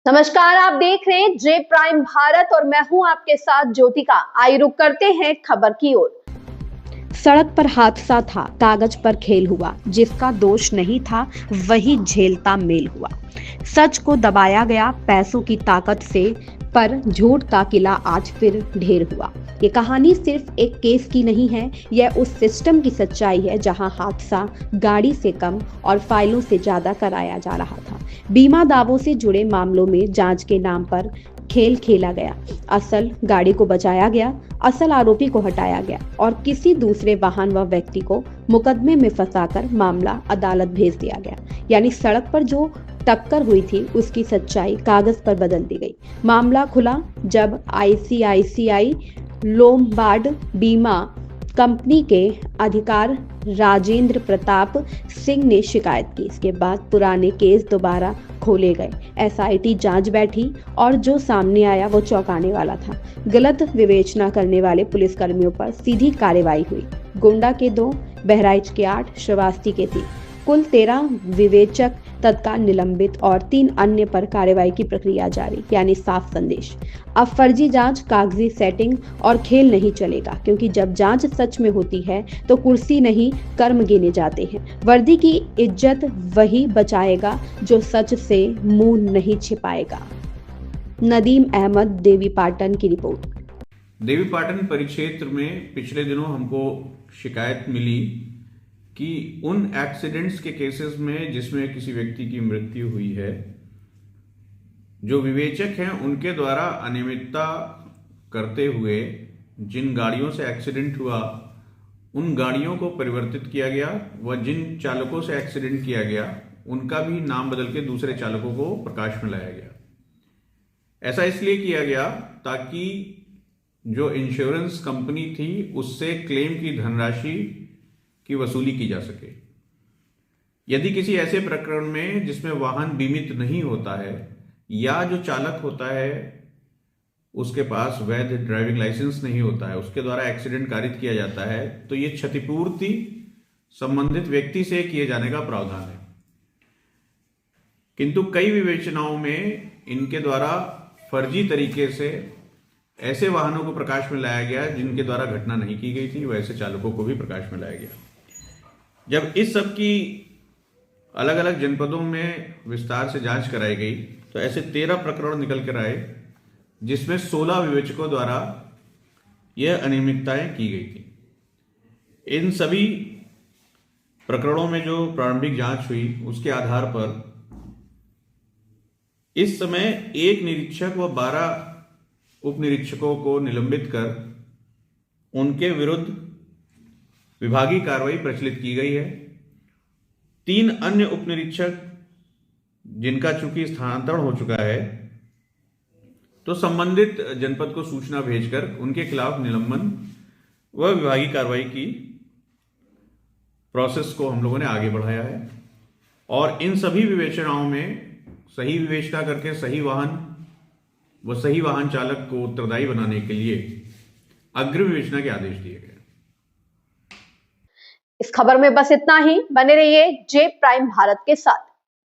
नमस्कार, आप देख रहे हैं जे प्राइम भारत और मैं हूं आपके साथ ज्योतिका। आइए रुक करते हैं खबर की ओर। सड़क पर हादसा था, कागज पर खेल हुआ। जिसका दोष नहीं था वही झेलता मेल हुआ। सच को दबाया गया पैसों की ताकत से, पर झूठ का किला आज फिर ढेर हुआ। ये कहानी सिर्फ एक केस की नहीं है, यह उस सिस्टम की सच्चाई है जहां हादसा गाड़ी से कम और फाइलों से ज्यादा कराया जा रहा था। बीमा दावों से जुड़े मामलों में जांच के नाम पर खेल खेला गया। असल गाड़ी को बचाया गया, असल आरोपी को हटाया गया और किसी दूसरे वाहन व व्यक्ति को मुकदमे में फंसाकर मामला अदालत भेज दिया गया। यानी सड़क पर जो टक्कर हुई थी उसकी सच्चाई कागज पर बदल दी गई। मामला खुला जब आईसीआईसीआई लोम्बार्ड बीमा कंपनी के अधिकार राजेंद्र प्रताप सिंह ने शिकायत की। इसके बाद पुराने केस दोबारा खोले गए, एसआईटी जांच बैठी और जो सामने आया वो चौंकाने वाला था। गलत विवेचना करने वाले पुलिसकर्मियों पर सीधी कार्रवाई हुई। गोंडा के 2, बहराइच के 8, श्रावस्ती के 3, कुल 13 विवेचक तत्काल निलंबित और 3 अन्य पर कार्रवाई की प्रक्रिया जारी। यानी साफ संदेश, अब फर्जी जांच, कागजी सेटिंग और खेल नहीं चलेगा, क्योंकि जब जांच सच में होती है तो कुर्सी नहीं कर्म गिने जाते हैं। वर्दी की इज्जत वही बचाएगा जो सच से मुंह नहीं छिपाएगा। नदीम अहमद, देवीपाटन की रिपोर्ट। देवीपाटन परिक्षेत्र में पिछले दिनों हमको शिकायत मिली कि उन एक्सीडेंट्स के केसेस में जिसमें किसी व्यक्ति की मृत्यु हुई है, जो विवेचक हैं उनके द्वारा अनियमितता करते हुए जिन गाड़ियों से एक्सीडेंट हुआ उन गाड़ियों को परिवर्तित किया गया व जिन चालकों से एक्सीडेंट किया गया उनका भी नाम बदल के दूसरे चालकों को प्रकाश में लाया गया। ऐसा इसलिए किया गया ताकि जो इंश्योरेंस कंपनी थी उससे क्लेम की धनराशि की वसूली की जा सके। यदि किसी ऐसे प्रकरण में जिसमें वाहन बीमित नहीं होता है या जो चालक होता है उसके पास वैध ड्राइविंग लाइसेंस नहीं होता है, उसके द्वारा एक्सीडेंट कारित किया जाता है, तो ये क्षतिपूर्ति संबंधित व्यक्ति से किए जाने का प्रावधान है। किंतु कई विवेचनाओं में इनके द्वारा फर्जी तरीके से ऐसे वाहनों को प्रकाश में लाया गया जिनके द्वारा घटना नहीं की गई थी, वैसे चालकों को भी प्रकाश में लाया गया। जब इस सब की अलग अलग जनपदों में विस्तार से जांच कराई गई तो ऐसे 13 प्रकरण निकल कर आए जिसमें 16 विवेचकों द्वारा यह अनियमितताएं की गई थी। इन सभी प्रकरणों में जो प्रारंभिक जांच हुई उसके आधार पर इस समय 1 निरीक्षक व 12 उप निरीक्षकों को निलंबित कर उनके विरुद्ध विभागीय कार्रवाई प्रचलित की गई है। 3 अन्य उप निरीक्षक जिनका चूंकि स्थानांतरण हो चुका है तो संबंधित जनपद को सूचना भेजकर उनके खिलाफ निलंबन व विभागीय कार्रवाई की प्रोसेस को हम लोगों ने आगे बढ़ाया है। और इन सभी विवेचनाओं में सही विवेचना करके सही वाहन व सही वाहन चालक को उत्तरदायी बनाने के लिए अग्रिम विवेचना के आदेश दिए गए। इस खबर में बस इतना ही। बने रहिए जे प्राइम भारत के साथ।